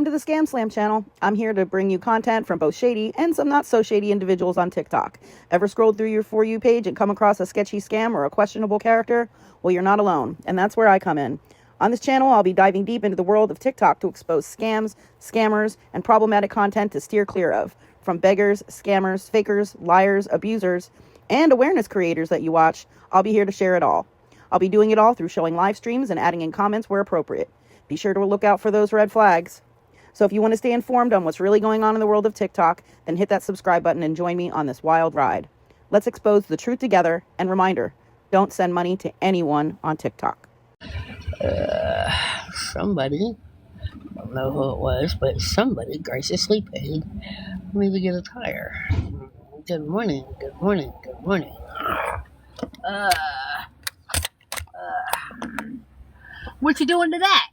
to the Scamslam channel. I'm here to bring you content from both shady and some not so shady individuals on TikTok. Ever scrolled through your For You page and come across a sketchy scam or a questionable character? Well, you're not alone, and that's where I come in. On this channel, I'll be diving deep into the world of TikTok to expose scams, scammers, and problematic content to steer clear of. From beggars, scammers, fakers, liars, abusers, and awareness creators that you watch, I'll be here to share it all. I'll be doing it all through showing live streams and adding in comments where appropriate. Be sure to look out for those red flags. So if you want to stay informed on what's really going on in the world of TikTok, then hit that subscribe button and join me on this wild ride. Let's expose the truth together, and reminder, don't send money to anyone on TikTok. Somebody, I don't know who it was, but somebody graciously paid for me to get a tire. Good morning, good morning, good morning. What you doing to that?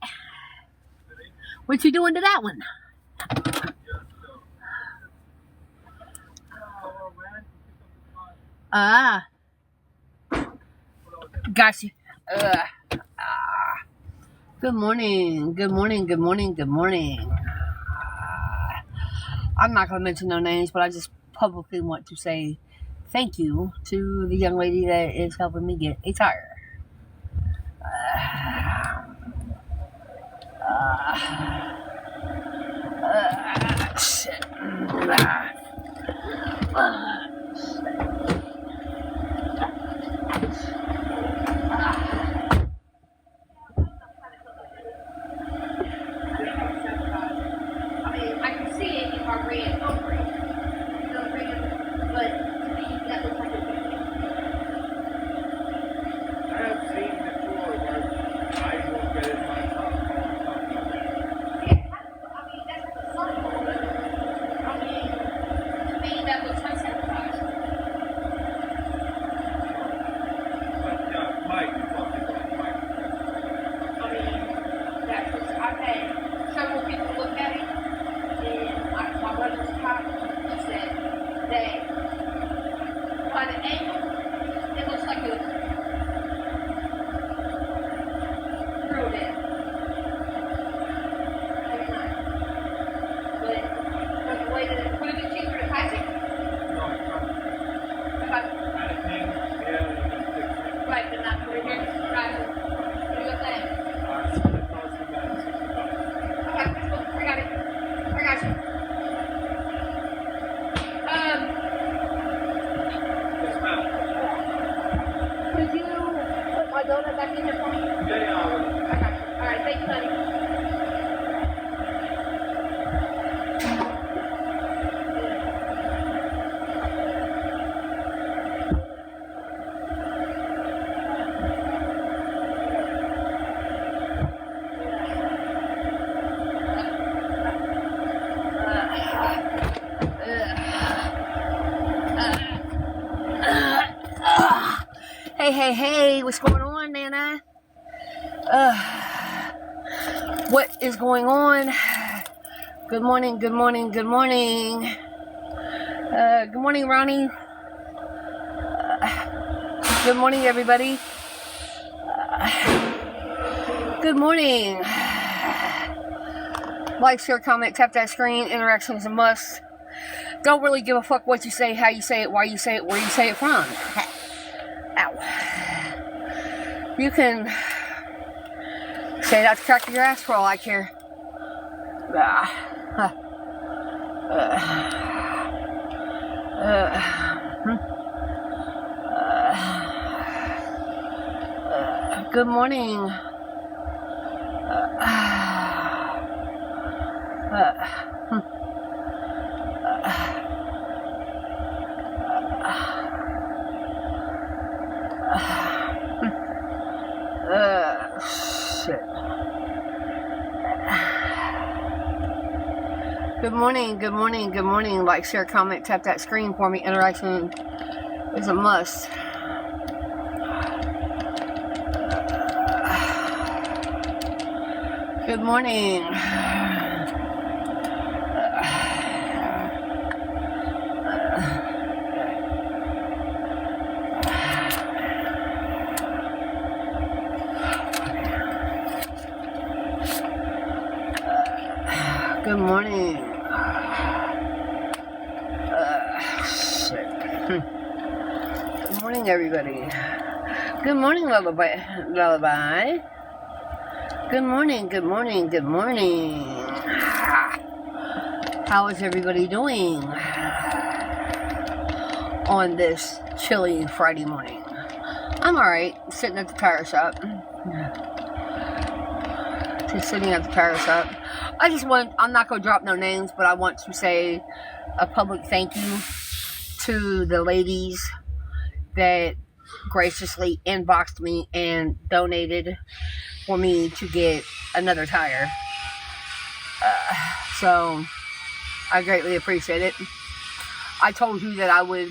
What you doing to that one? Gotcha. Good morning, good morning, good morning, good morning. I'm not going to mention no names, but I just publicly want to say thank you to the young lady that is helping me get a tire. Shit. Hey, what's going on, Nana? What is going on? Good morning, good morning, good morning. Good morning, Ronnie. Good morning, everybody. Good morning. Like, share, comment, tap that screen. Interaction is a must. Don't really give a fuck what you say, how you say it, why you say it, where you say it from. Ow. You can say that to crack your ass for all I care. Good morning. Shit. Good morning, good morning, good morning. Like, share, comment, tap that screen for me. Interaction is a must. Good morning. Good morning. Shit. Good morning, everybody. Good morning, lullaby. Good morning, good morning, good morning. How is everybody doing on this chilly Friday morning? I'm alright, sitting at the tire shop. Just sitting at the tire shop. I'm not going to drop no names, but I want to say a public thank you to the ladies that graciously inboxed me and donated for me to get another tire. So I greatly appreciate it. I told you that I would,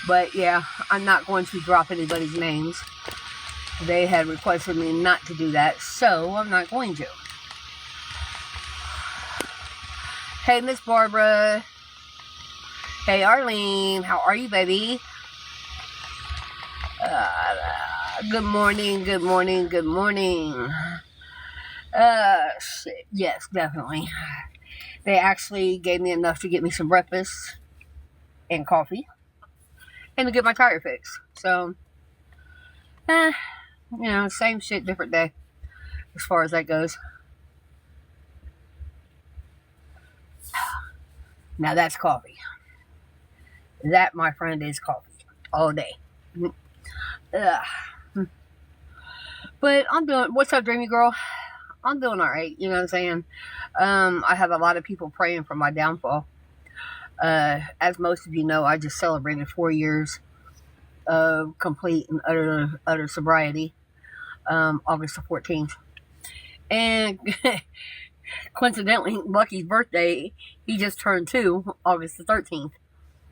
but yeah, I'm not going to drop anybody's names. They had requested me not to do that, so I'm not going to. Hey, Miss Barbara. Hey, Arlene. How are you, baby? Good morning, good morning, good morning. Shit. Yes, definitely. They actually gave me enough to get me some breakfast and coffee and to get my tire fixed. So, same shit, different day as far as that goes. Now that's coffee. That, my friend, is coffee all day. But I'm doing, what's up, Dreamy Girl? I'm doing alright, you know what I'm saying? I have a lot of people praying for my downfall. As most of you know, I just celebrated 4 years of complete and utter sobriety, August the 14th. And coincidentally, Lucky's birthday, he just turned 2, August the 13th.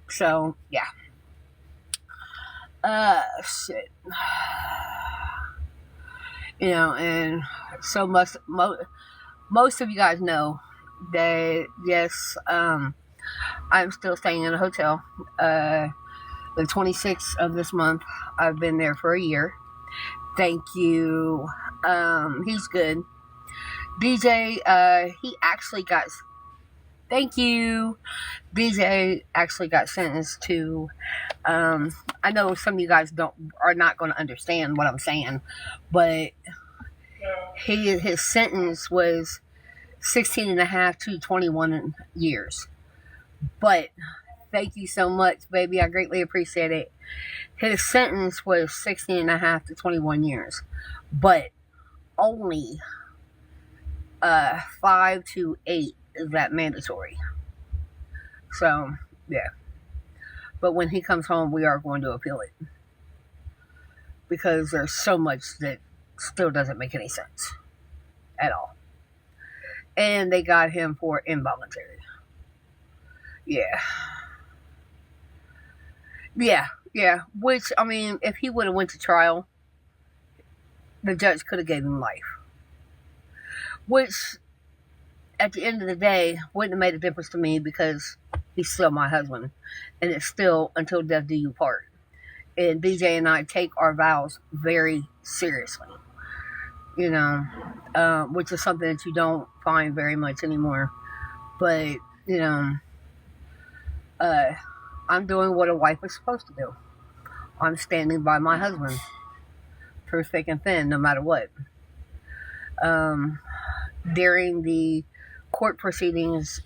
So, yeah. Shit. And so most of you guys know that, yes, I'm still staying in a hotel. The 26th of this month, I've been there for a year. Thank you. He's good. DJ, he actually got... Thank you. DJ actually got sentenced to... I know some of you guys are not going to understand what I'm saying, but his sentence was 16 and a half to 21 years. But thank you so much, baby. I greatly appreciate it. His sentence was 16 and a half to 21 years, but only 5 to 8 is that mandatory. So, yeah. But when he comes home, we are going to appeal it. Because there's so much that still doesn't make any sense. At all. And they got him for involuntary. Yeah. Yeah. Which, I mean, if he would have went to trial, the judge could have gave him life. Which, at the end of the day, wouldn't have made a difference to me because he's still my husband. And it's still until death do you part. And DJ and I take our vows very seriously. Which is something that you don't find very much anymore. But, I'm doing what a wife is supposed to do. I'm standing by my husband through thick and thin, no matter what. During the court proceedings,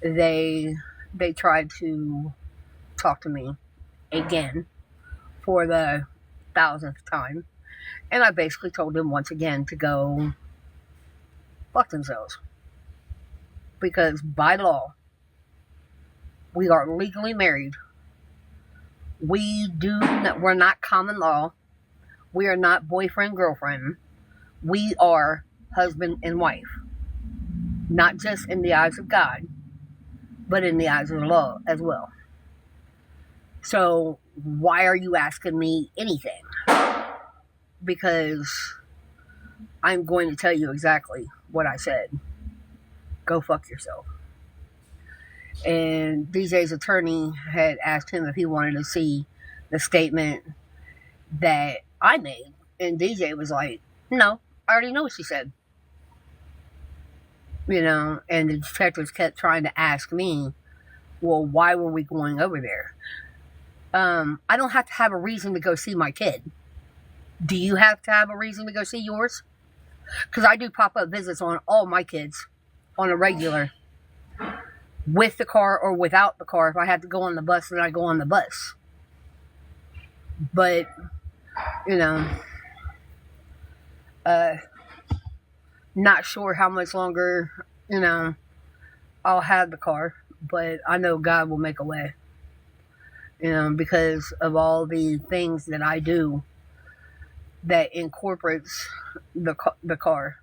they tried to talk to me again for the 1000th time. And I basically told them once again to go fuck themselves. Because by law, we are legally married. We're not common law. We are not boyfriend, girlfriend. We are husband and wife. Not just in the eyes of God, but in the eyes of the law as well. So, why are you asking me anything? Because I'm going to tell you exactly what I said. Go fuck yourself. And DJ's attorney had asked him if he wanted to see the statement that I made. And DJ was like, no, I already know what she said. you know, and the detectives kept trying to ask me, well, why were we going over there? I don't have to have a reason to go see my kid. Do you have to have a reason to go see yours? Because I do pop-up visits on all my kids on a regular, with the car or without the car. If I have to go on the bus, then I go on the bus. But, you know, not sure how much longer, you know, I'll have the car, but I know God will make a way, you know, because of all the things that I do that incorporates the car.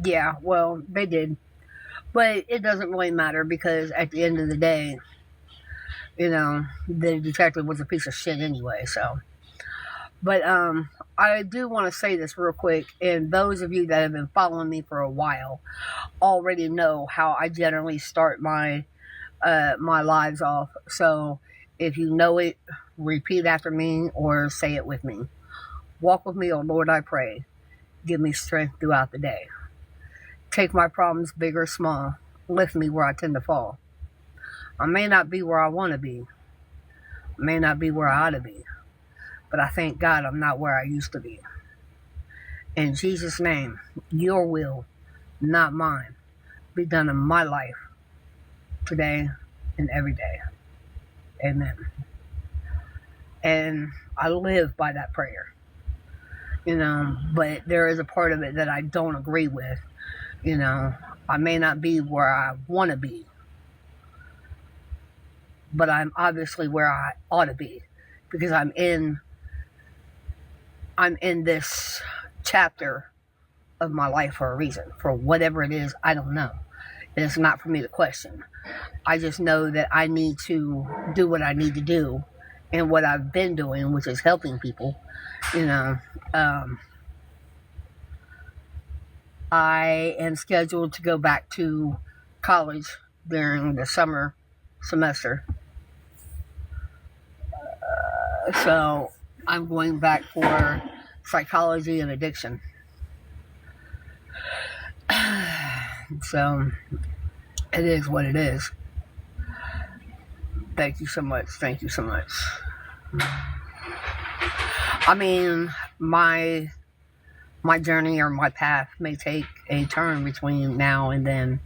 Yeah, well, they did. But it doesn't really matter because at the end of the day, you know, the detective was a piece of shit anyway, so. But I do want to say this real quick, and those of you that have been following me for a while already know how I generally start my my lives off. So if you know it, repeat after me or say it with me. Walk with me, oh Lord, I pray. Give me strength throughout the day. Take my problems, big or small. Lift me where I tend to fall. I may not be where I want to be. I may not be where I ought to be. But I thank God I'm not where I used to be. In Jesus' name, your will, not mine, be done in my life today and every day. Amen. And I live by that prayer. You know, but there is a part of it that I don't agree with. You know, I may not be where I want to be, but I'm obviously where I ought to be because I'm in this chapter of my life for a reason. For whatever it is, I don't know. And it's not for me to question. I just know that I need to do what I need to do and what I've been doing, which is helping people. You know, I am scheduled to go back to college during the summer semester. So I'm going back for psychology and addiction. So it is what it is. Thank you so much. Thank you so much. I mean, my journey or my path may take a turn between now and then.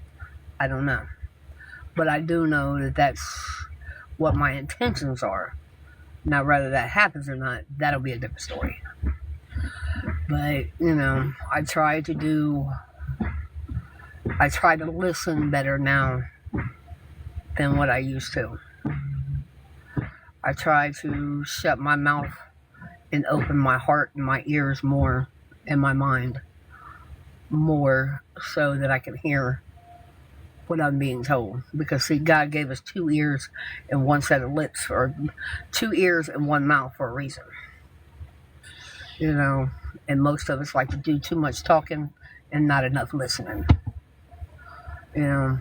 I don't know. But I do know that that's what my intentions are. Now, whether that happens or not, that'll be a different story. But, you know, I try to listen better now than what I used to. I try to shut my mouth and open my heart and my ears more and my mind more so that I can hear what I'm being told. Because, see, God gave us 2 ears and 1 set of lips, or 2 ears and 1 mouth for a reason. You know, and most of us like to do too much talking and not enough listening. You know,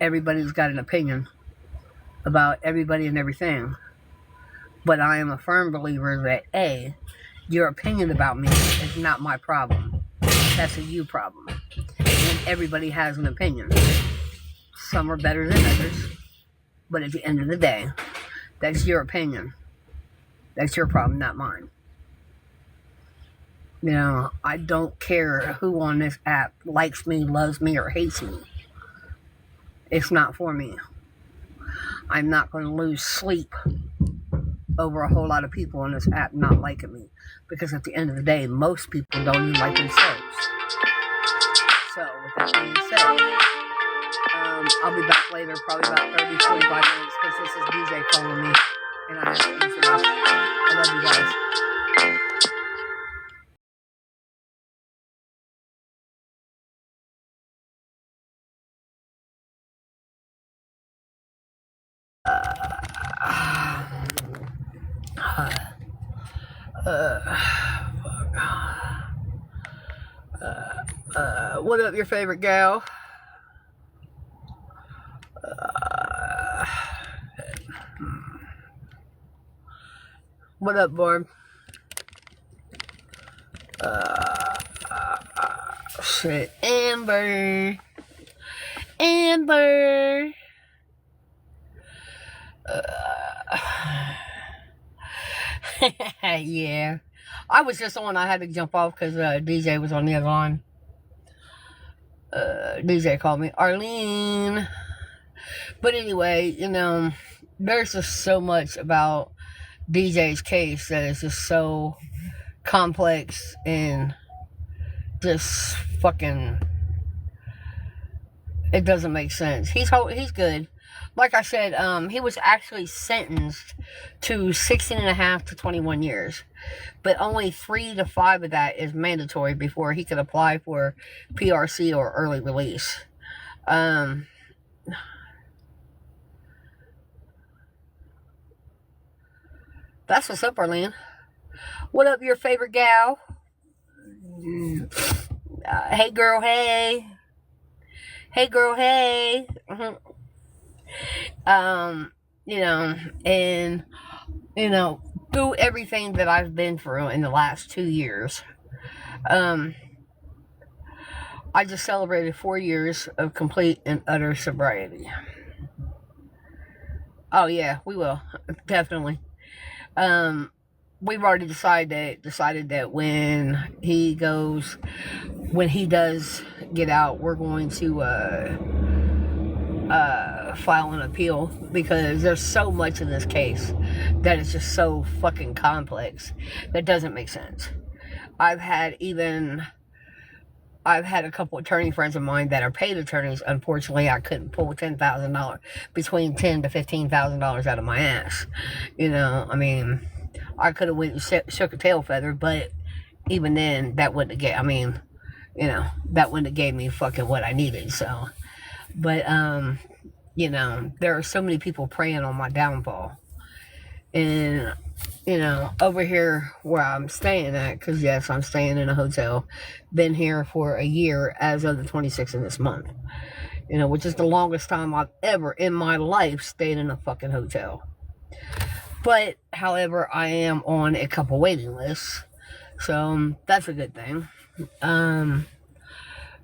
everybody's got an opinion about everybody and everything. But I am a firm believer that A, your opinion about me is not my problem. That's a you problem. And everybody has an opinion. Some are better than others. But at the end of the day, that's your opinion. That's your problem, not mine. You know, I don't care who on this app likes me, loves me, or hates me. It's not for me. I'm not going to lose sleep over a whole lot of people on this app not liking me. Because at the end of the day, most people don't even like themselves. So, with that being said, I'll be back later, probably about 30, 45 minutes, because this is DJ calling me, and I have to answer this. I love you guys. What up, your favorite gal? What up, Barb? shit. Amber. Yeah. I was just on. I had to jump off because DJ was on the other line. DJ called me Arlene. But anyway, you know, there's just so much about DJ's case that is just so complex and just fucking, it doesn't make sense. He's good. Like I said, he was actually sentenced to 16.5 to 21 years. But only 3 to 5 of that is mandatory before he could apply for PRC or early release. That's what's up, Arlene. What up, your favorite gal? Hey, girl, hey. Hey, girl, hey. You know, and, you know, through everything that I've been through in the last 2 years, I just celebrated 4 years of complete and utter sobriety. Oh, yeah, we will. Definitely. We've already decided that when he does get out, we're going to file an appeal, because there's so much in this case that is just so fucking complex that doesn't make sense. I've had a couple attorney friends of mine that are paid attorneys. Unfortunately, I couldn't pull $10,000, between $10,000 to $15,000 out of my ass. You know, I mean, I could have went and shook a tail feather, but even then, that wouldn't have that wouldn't have gave me fucking what I needed. So, but you know, there are so many people preying on my downfall, and you know, over here where I'm staying at, because yes, I'm staying in a hotel, been here for a year as of the 26th of this month, you know, which is the longest time I've ever in my life stayed in a fucking hotel. But, however, I am on a couple waiting lists, so that's a good thing.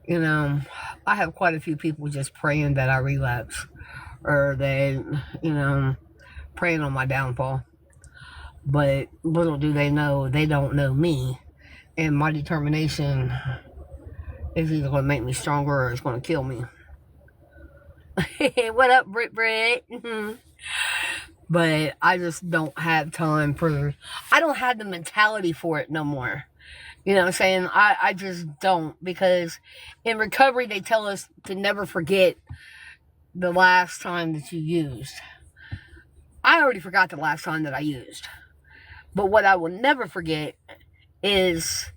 You know, I have quite a few people just praying that I relapse, or they, you know, praying on my downfall. But little do they know, they don't know me, and my determination is either going to make me stronger or it's going to kill me. What up, Brit? But I just don't have time I don't have the mentality for it no more. You know what I'm saying? I just don't, because in recovery they tell us to never forget the last time that you used. I already forgot the last time that I used. But what I will never forget is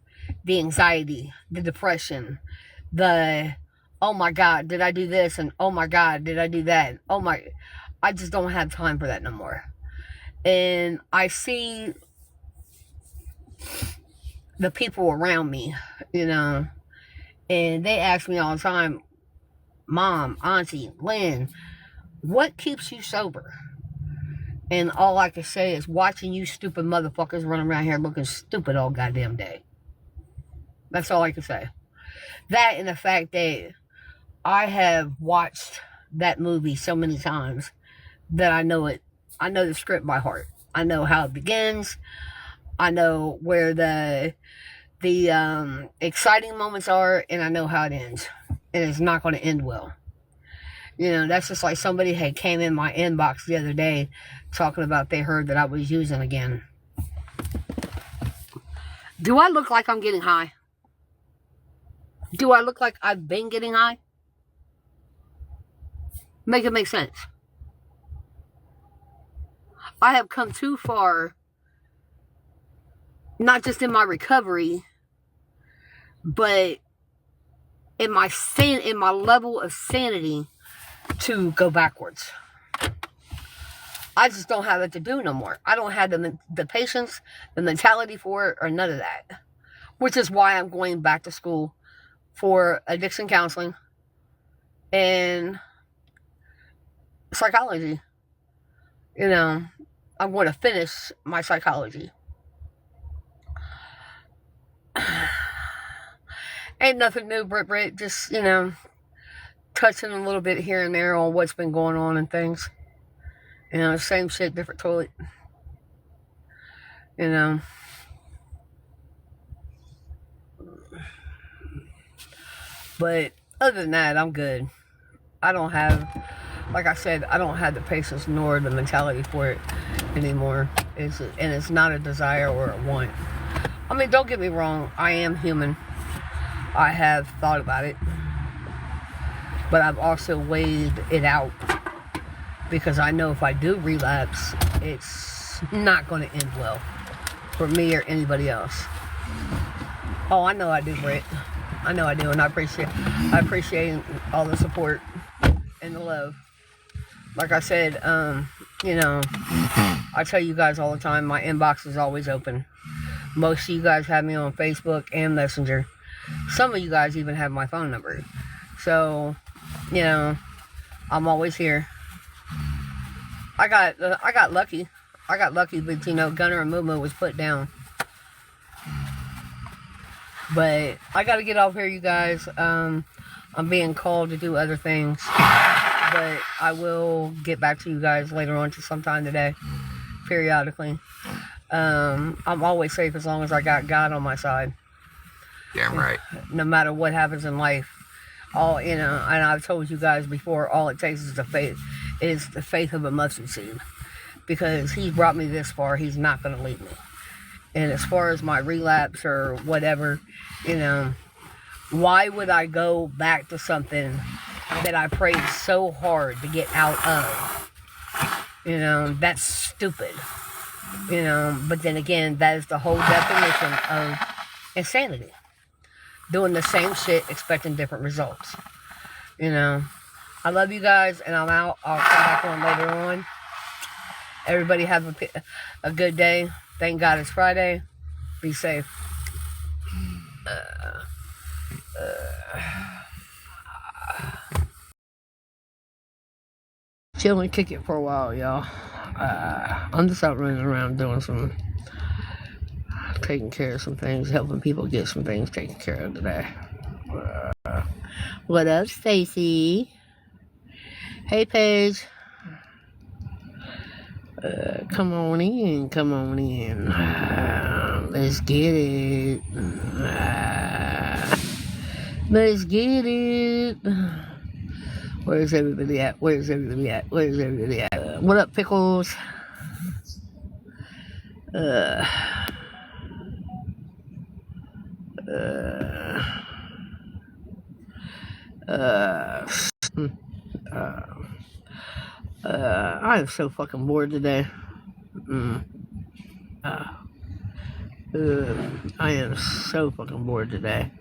the anxiety, the depression, the, oh my God, did I do this? And oh my God, did I do that? I just don't have time for that no more. And I see the people around me, you know, and they ask me all the time, Mom, Auntie, Lynn, what keeps you sober? And all I can say is watching you stupid motherfuckers run around here looking stupid all goddamn day. That's all I can say. That and the fact that I have watched that movie so many times that I know it. I know the script by heart. I know how it begins. I know where the exciting moments are, and I know how it ends. And it's not going to end well. You know, that's just like somebody had came in my inbox the other day talking about they heard that I was using again. Do I look like I'm getting high? Do I look like I've been getting high? Make it make sense. I have come too far, not just in my recovery, but in my level of sanity, to go backwards. I just don't have it to do no more. I don't have the patience, the mentality for it, or none of that. Which is why I'm going back to school for addiction counseling and psychology. You know, I'm going to finish my psychology. Ain't nothing new, Brit. Just, you know, touching a little bit here and there on what's been going on and things. You know, same shit, different toilet. You know. But other than that, I'm good. I don't have, like I said, I don't have the patience nor the mentality for it anymore. And it's not a desire or a want. I mean, don't get me wrong. I am human. I have thought about it. But I've also weighed it out. Because I know if I do relapse, it's not going to end well. For me or anybody else. Oh, I know I do, Britt. I know I do, and I appreciate all the support and the love. Like I said, you know, I tell you guys all the time, my inbox is always open. Most of you guys have me on Facebook and Messenger. Some of you guys even have my phone number. So, you know, I'm always here. I got lucky. I got lucky, but you know, Gunner and Moo was put down. But I got to get off here, you guys. I'm being called to do other things. But I will get back to you guys later on to sometime today. Periodically. I'm always safe as long as I got God on my side. Damn right. No matter what happens in life. All, you know, and I've told you guys before, all it takes is the faith of a mustard seed. Because he's brought me this far, he's not going to leave me. And as far as my relapse or whatever, you know, why would I go back to something that I prayed so hard to get out of? You know, that's stupid. You know, but then again, that is the whole definition of insanity. Doing the same shit, expecting different results. You know, I love you guys, and I'm out. I'll come back on later on. Everybody have a good day. Thank God it's Friday. Be safe. Chill and kick it for a while, y'all. I'm just out running around doing taking care of some things, helping people get some things taken care of today. What up, Stacy? Hey, Paige. Come on in. Let's get it. Let's get it. Where's everybody at? What up, Pickles? I am so fucking bored today. I am so fucking bored today.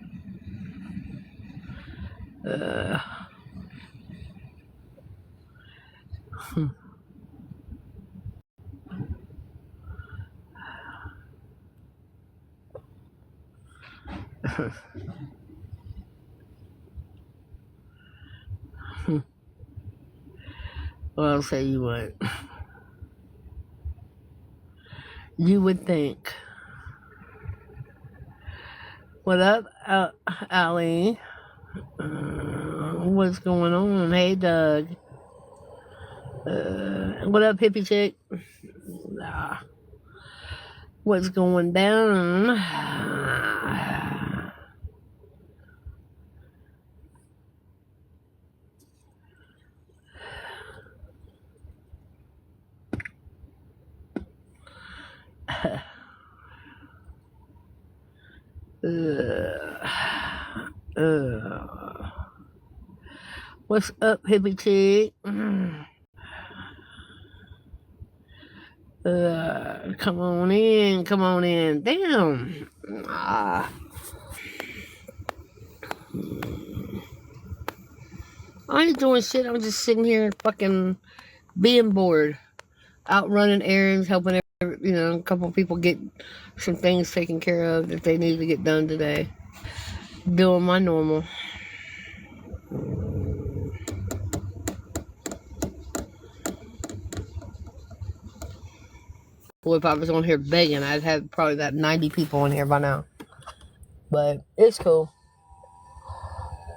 Well, I'll tell you what. You would think. What up, Allie? What's going on? Hey, Doug. What up, hippie chick? What's going down? What's up, hippie chick? Come on in. Damn. I ain't doing shit. I'm just sitting here fucking being bored. Out running errands, helping, a couple people get some things taken care of that they need to get done today. Doing my normal. Boy, if I was on here begging, I'd have probably got 90 people in here by now. But it's cool.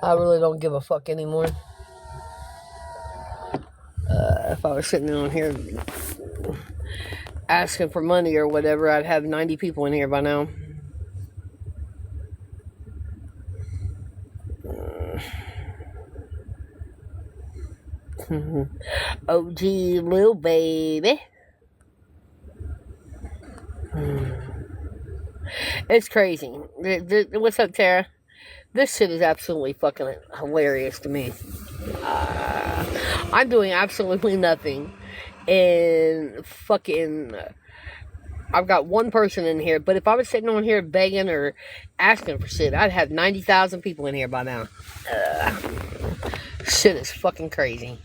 I really don't give a fuck anymore. If I was sitting on here asking for money or whatever, I'd have 90 people in here by now. OG Lil Baby. It's crazy. What's up, Tara? This shit is absolutely fucking hilarious to me. I'm doing absolutely nothing. And fucking... I've got one person in here, but if I was sitting on here begging or asking for shit, I'd have 90,000 people in here by now. Shit is fucking crazy.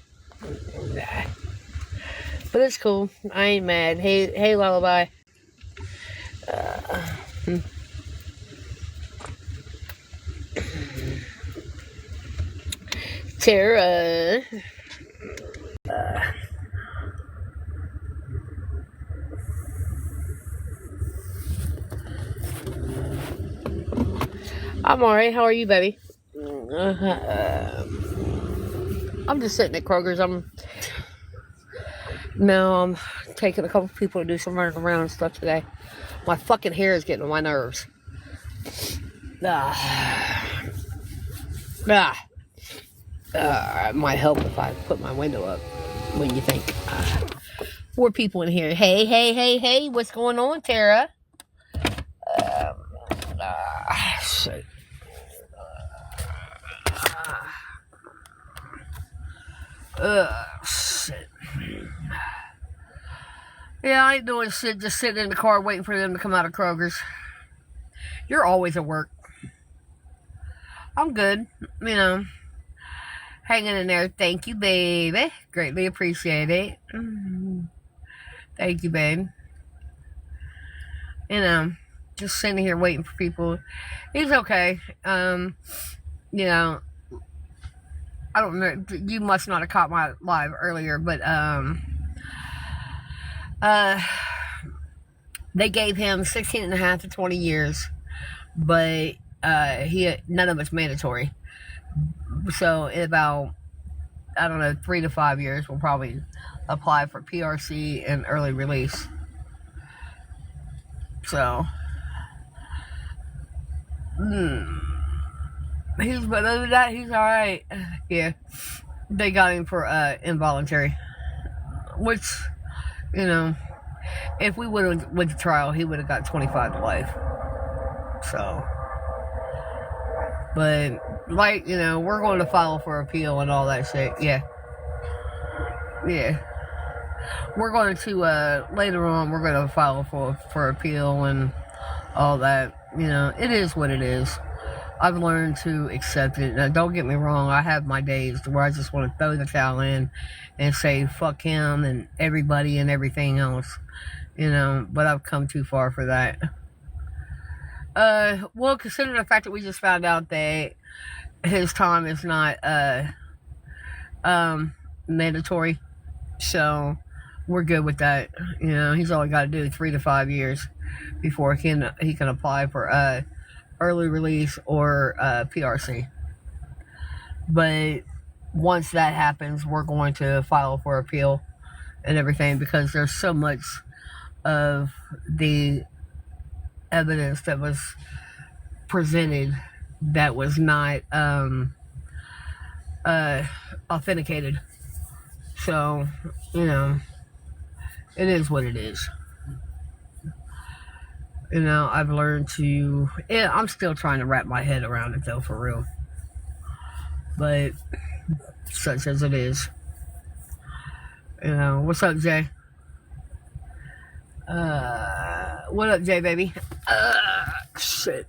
But it's cool. I ain't mad. Hey, Lullaby. Tara. I'm alright. How are you, baby? I'm just sitting at Kroger's. I'm taking a couple people to do some running around and stuff today. My fucking hair is getting on my nerves. It might help if I put my window up. What do you think? 4 people in here. Hey, what's going on, Tara? Shit. Shit. Yeah, I ain't doing shit, just sitting in the car waiting for them to come out of Kroger's. You're always at work. I'm good, hanging in there. Thank you, baby. Greatly appreciate it. Thank you, babe. Just sitting here waiting for people. He's okay. I don't know. You must not have caught my live earlier, but they gave him 16 and a half to 20 years, but none of it's mandatory. So in about, 3 to 5 years, we'll probably apply for PRC and early release. So, but other than that, he's alright. Yeah, they got him for involuntary, which, if we would have went to trial, he would have got 25 to life. So, but we're going to file for appeal and all that shit. Yeah. We're going to later on. We're going to file for appeal and all that. It is what it is. I've learned to accept it. Now, don't get me wrong. I have my days where I just want to throw the towel in and say fuck him and everybody and everything else. But I've come too far for that. Well, consider the fact that we just found out that his time is not mandatory, so we're good with that. He's only got to do 3 to 5 years before he can apply for early release or PRC. But once that happens, we're going to file for appeal and everything, because there's so much of the evidence that was presented that was not authenticated. So, it is what it is. I've learned to... I'm still trying to wrap my head around it, though, for real. But, such as it is. What's up, Jay? What up, Jay, baby? Shit.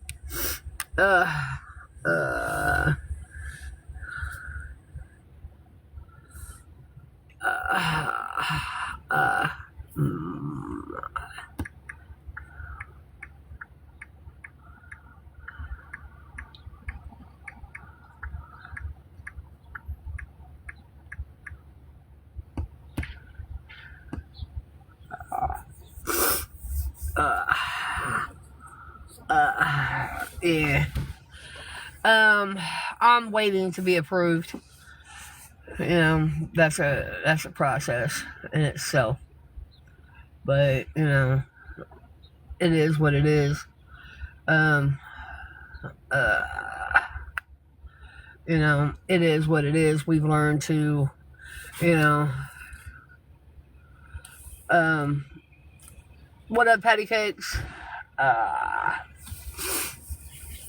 Yeah. I'm waiting to be approved. You know, that's a process in itself. But, you know, it is what it is. You know, it is what it is. We've learned to, you know, what up, patty cakes?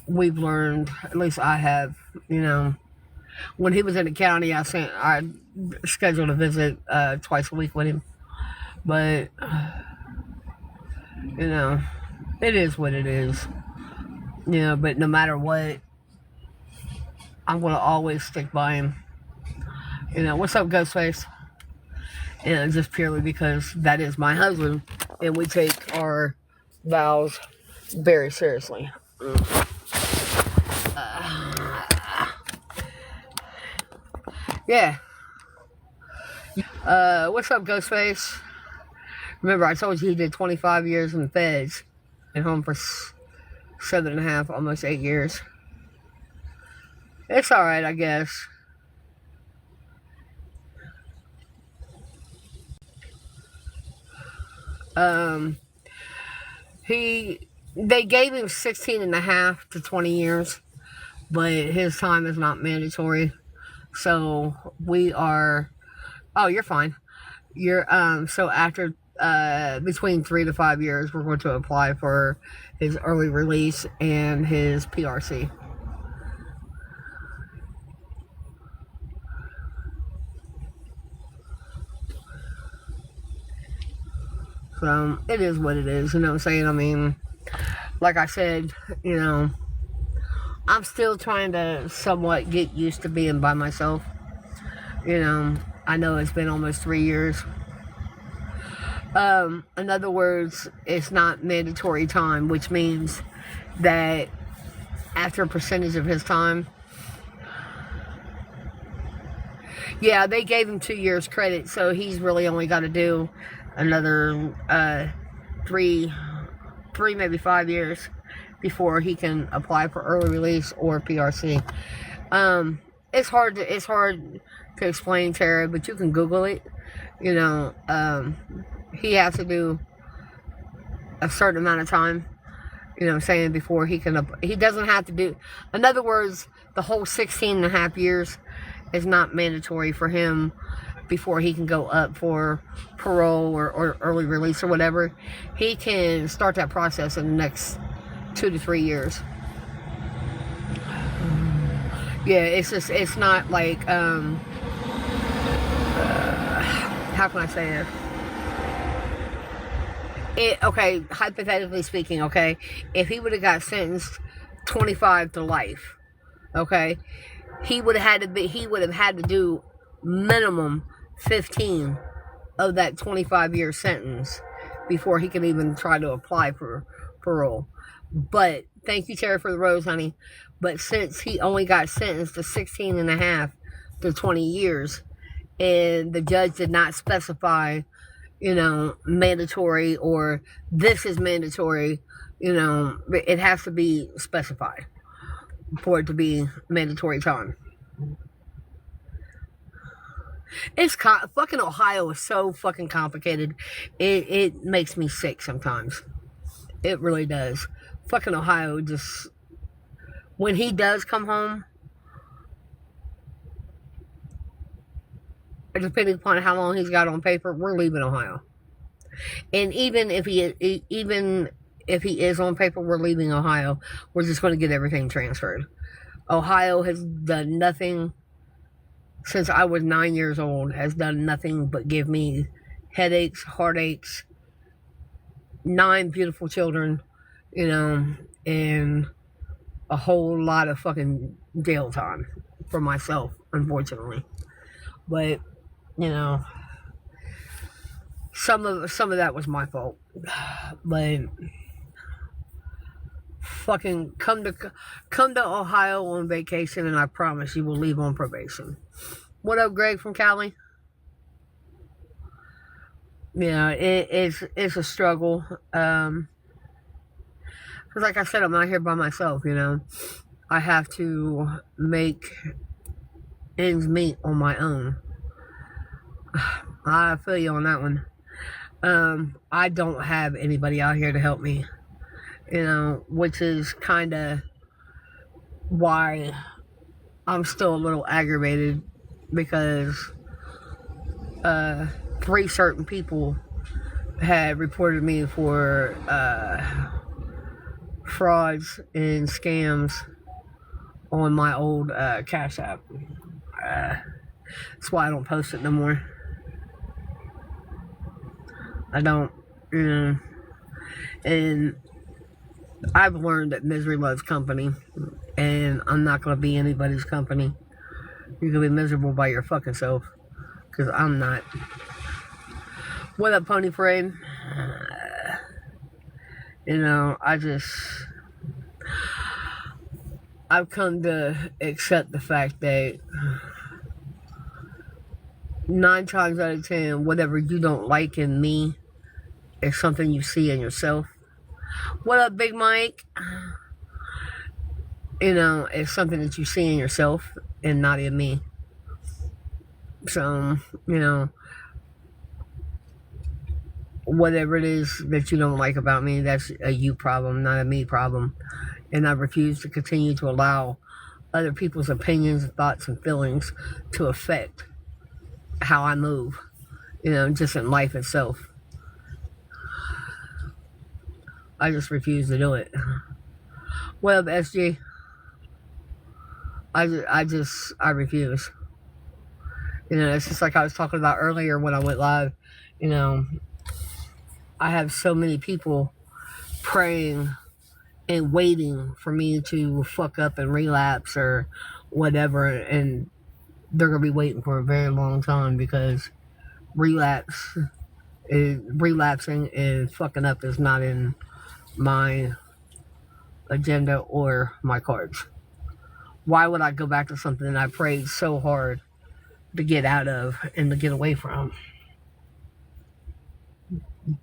We've learned, at least I have, you know, when he was in the county, I scheduled a visit twice a week with him. But, you know, it is what it is. You know, but no matter what, I'm going to always stick by him. You know, what's up, Ghostface? You know, just purely because that is my husband, and we take our vows very seriously. Yeah. What's up, Ghostface? Remember, I told you he did 25 years in the feds. Been home for 7.5, almost 8 years. It's alright, I guess. They gave him 16.5 to 20 years, but his time is not mandatory. So we are, oh, you're fine. So after, between 3 to 5 years, we're going to apply for his early release and his PRC. So it is what it is, you know what I'm saying? I mean, like I said, you know, I'm still trying to somewhat get used to being by myself. You know, I know it's been almost 3 years. In other words, it's not mandatory time, which means that after a percentage of his time, yeah, they gave him 2 years credit, so he's really only got to do another 3, maybe 5 years before he can apply for early release or PRC. It's hard to explain, Tara, but you can Google it. You know, he has to do a certain amount of time, you know what I'm saying, before he can, he doesn't have to do, in other words, the whole 16.5 years is not mandatory for him before he can go up for parole or early release or whatever. He can start that process in the next 2 to 3 years. Yeah, it's not like, how can I say it? Okay, hypothetically speaking, okay, if he would have got sentenced 25 to life, okay, he would have had to do minimum 15 of that 25-year sentence before he could even try to apply for parole. But thank you, Tara, for the rose, honey. But since he only got sentenced to 16.5 to 20 years, and the judge did not specify, you know, mandatory or this is mandatory, you know, it has to be specified for it to be mandatory time. It's fucking Ohio is so fucking complicated. It makes me sick sometimes. It really does. Fucking Ohio just, when he does come home, depending upon how long he's got on paper, we're leaving Ohio. And even if he is on paper, we're leaving Ohio. We're just going to get everything transferred. Ohio has done nothing since I was 9 years old, has done nothing but give me headaches, heartaches, 9 beautiful children, you know, and a whole lot of fucking jail time for myself, unfortunately. But, you know, some of that was my fault. But fucking come to Ohio on vacation, and I promise you will leave on probation. What up, Greg from Cali? Yeah, it's a struggle. Because like I said, I'm out here by myself, you know. I have to make ends meet on my own. I feel you on that one. I don't have anybody out here to help me, which is kind of why I'm still a little aggravated, because 3 certain people had reported me for frauds and scams on my old Cash App. That's why I don't post it no more. I don't, and I've learned that misery loves company, and I'm not going to be anybody's company. You're going to be miserable by your fucking self, because I'm not. What up, Pony Parade? I've come to accept the fact that 9 times out of 10, whatever you don't like in me is something you see in yourself. What up, Big Mike? It's something that you see in yourself and not in me. So, whatever it is that you don't like about me, that's a you problem, not a me problem. And I refuse to continue to allow other people's opinions, thoughts, and feelings to affect how I move, just in life itself. I just refuse to do it. What up, SG? I refuse. It's just like I was talking about earlier when I went live. I have so many people praying and waiting for me to fuck up and relapse or whatever, and they're going to be waiting for a very long time, because relapsing and fucking up is not in my agenda or my cards. Why would I go back to something that I prayed so hard to get out of and to get away from?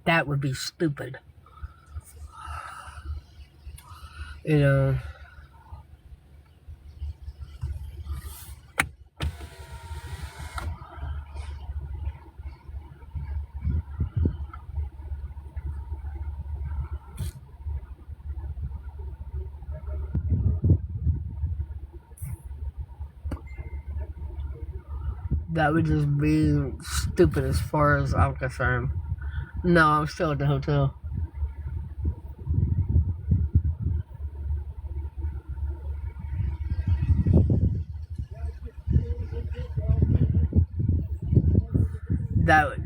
That would be stupid. That would just be stupid as far as I'm concerned. No, I'm still at the hotel.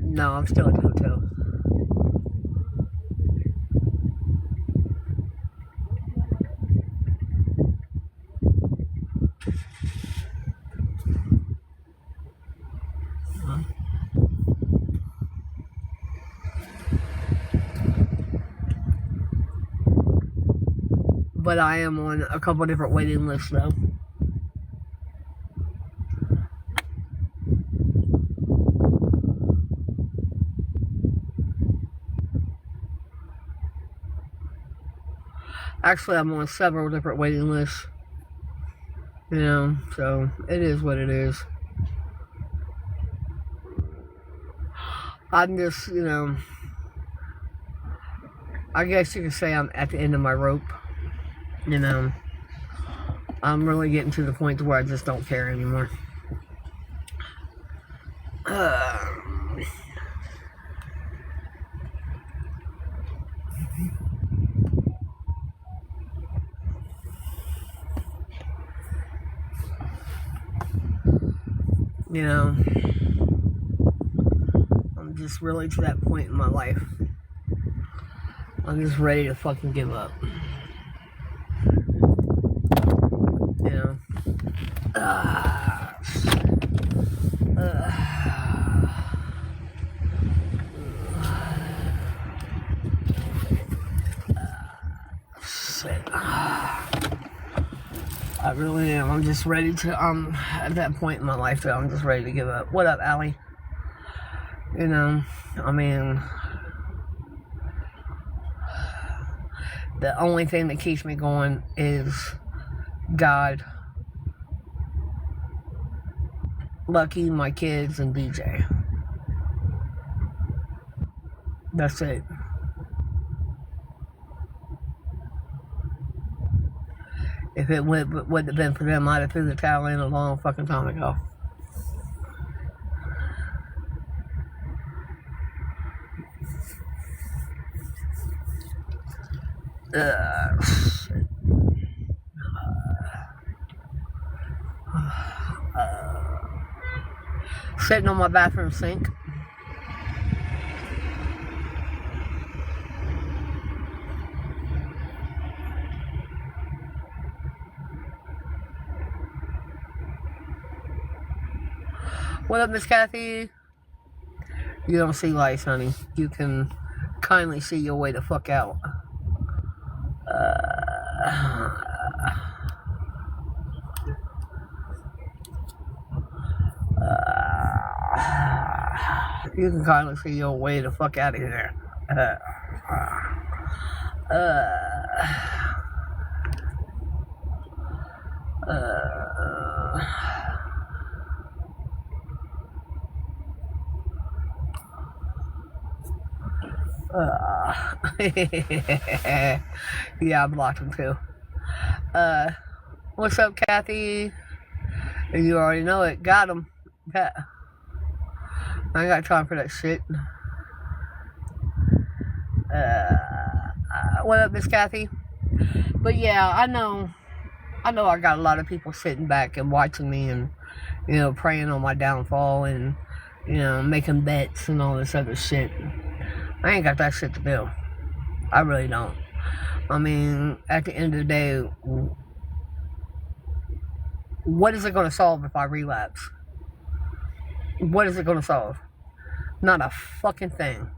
No, I'm still at the hotel. But I am on a couple different waiting lists, though. Actually, I'm on several different waiting lists. So it is what it is. I'm just, I guess you could say I'm at the end of my rope. I'm really getting to the point to where I just don't care anymore. I'm just really to that point in my life. I'm just ready to fucking give up. I really am. I'm just ready to, at that point in my life that I'm just ready to give up. What up, Allie? The only thing that keeps me going is God, Lucky, my kids, and DJ. That's it. If it wouldn't have been for them, I'd have threw the towel in a long fucking time ago. Sitting on my bathroom sink. What up, Miss Kathy? You don't see lights, honey. You can kindly see your way the fuck out. You can kindly see your way the fuck out of here. Yeah, I blocked him too. What's up, Kathy? You already know it. Got him. I ain't got time for that shit. What up, Miss Kathy? But yeah, I know I got a lot of people sitting back and watching me and, you know, praying on my downfall and, you know, making bets and all this other shit. I ain't got that shit to do. I really don't. I mean, at the end of the day, what is it going to solve if I relapse? What is it going to solve? Not a fucking thing.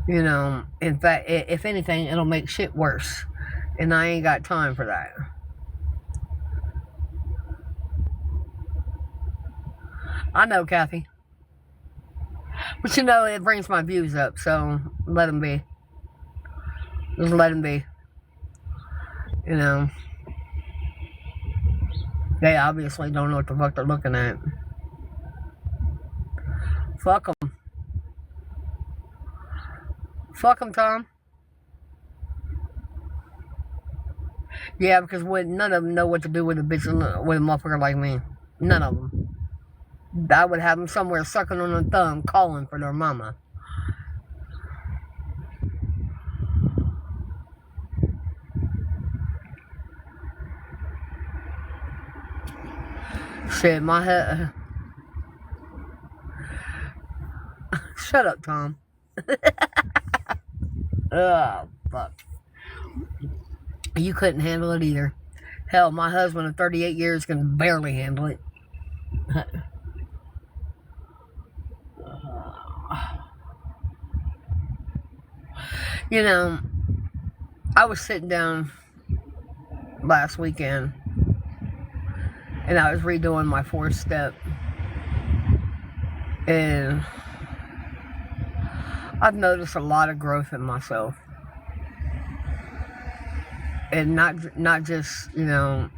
You know, in fact, if anything, it'll make shit worse. And I ain't got time for that. I know, Kathy. But you know, it brings my views up, so let them be. Just let them be. You know. They obviously don't know what the fuck they're looking at. Fuck them. Fuck them, Tom. Yeah, because none of them know what to do with a bitch, with a motherfucker like me. None of them. I would have them somewhere sucking on their thumb, calling for their mama. Shit, my head. Shut up, Tom. Oh, fuck. You couldn't handle it either. Hell, my husband of 38 years can barely handle it. You know, I was sitting down last weekend and I was redoing my 4th step, and I've noticed a lot of growth in myself. And not just, you know,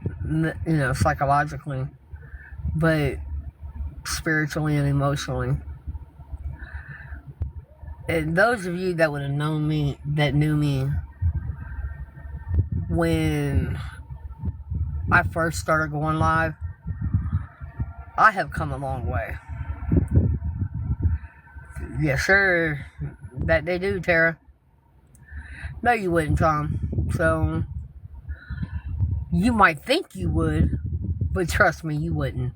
psychologically, but spiritually and emotionally. And those of you that would have known me, that knew me when I first started going live, I have come a long way. Yes, sir. That they do, Tara. No, you wouldn't, Tom. So, you might think you would, but trust me, you wouldn't.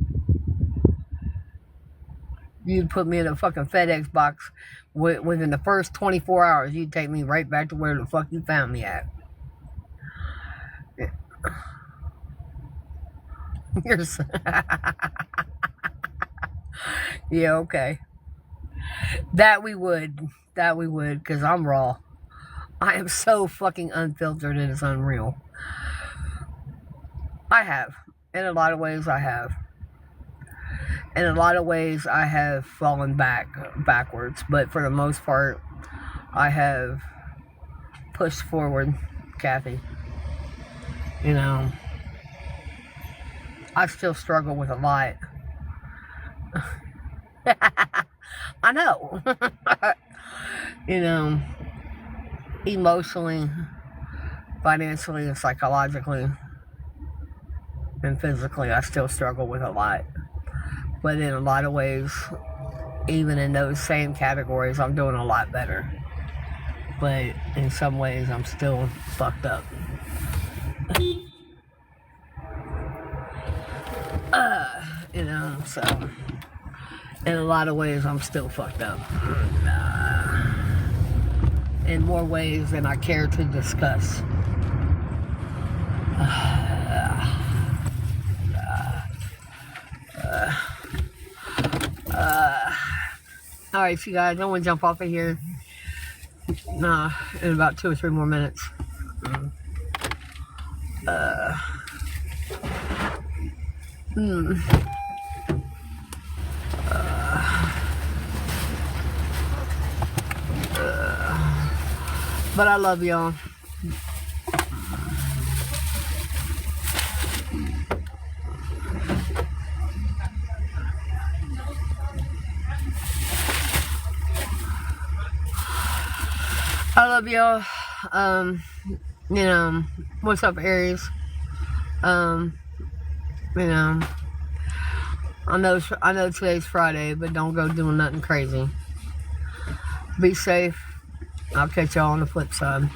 You'd put me in a fucking FedEx box within the first 24 hours. You'd take me right back to where the fuck you found me at. You're so yeah, okay. That we would, because I'm raw. I am so fucking unfiltered, it is unreal. I have. In a lot of ways, I have. In a lot of ways, I have fallen backwards. But for the most part, I have pushed forward, Kathy. You know, I still struggle with a lot. I know. You know, emotionally, financially, and psychologically, and physically, I still struggle with a lot. But in a lot of ways, even in those same categories, I'm doing a lot better. But in some ways, I'm still fucked up. You know, so in a lot of ways, I'm still fucked up. In more ways than I care to discuss. Alright, you guys, I want to jump off of here. Nah, in about 2 or 3 more minutes. But I love y'all. I love y'all. You know, what's up, Aries? You know, I know today's Friday, but don't go doing nothing crazy. Be safe. I'll catch y'all on the flip side.